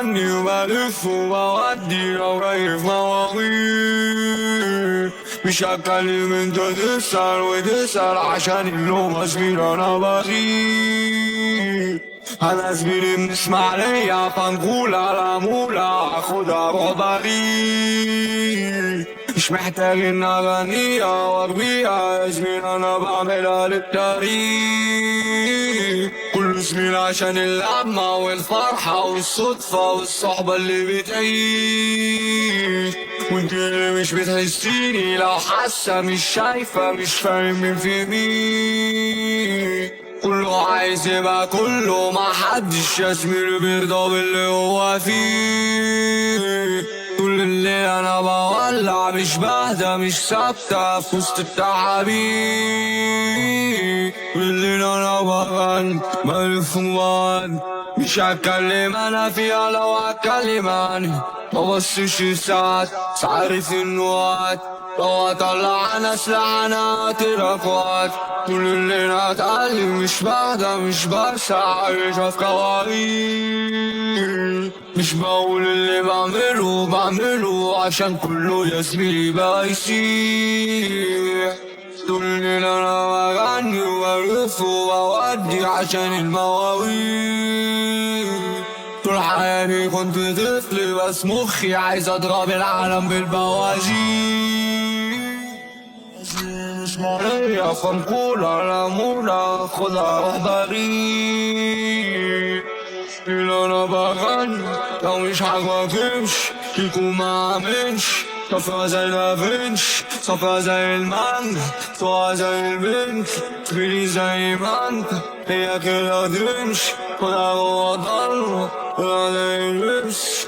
بغني وبلف وبودي لو رايح مواويل. مش هتكلم انت تسأل وتسأل عشان اللومة زميل انا بغير. انا زميلي من اسماعيلية فنقول على مولى اخدها روح بريء. مش محتاج ان اغنيها وارويها يا زميل انا بعملها للتاريخ. كل زميل عشان اللمة والفرحة والصدفة والصحبة اللي بتعيش. وانت اللي مش بتحسيني لو حاسة مش شايفة مش فاهم مين في مين. كله عايز يبقى كله محدش يا زميلي بيرضى باللي هو فيه. كل اللي انا بولع مش بهدى مش ثابتة في وسط التعابين. كل اللي انا بغني بلف وبغني مش هتكلم انا فيها لو هتكلم عني. مبصش ساعات عارف انه وقت لو اطلع ناس لعنات الاخوات. كل اللي انا اتعلم مش بهدى مش برسى عايش في قوانين. مش بقول اللي بعمله عشان كله يا زميلي بقى يسيح. طول الليل انا بغني وبلف وبودي عشان المواويل. طول حياتي كنت طفل بس مخي عايز اضرب العالم بالبوازيك. مش مرية فنقول على مولى خدها روح بريء. اللي انا بغني لو مش عاجبك امشي يكون ما عملش. صفرا زي الافنش صفرا زي المانجا طوع زي البنت تبيلي زي ما انت هي كده تمشي. خدها جوا ضلمة زي اللبس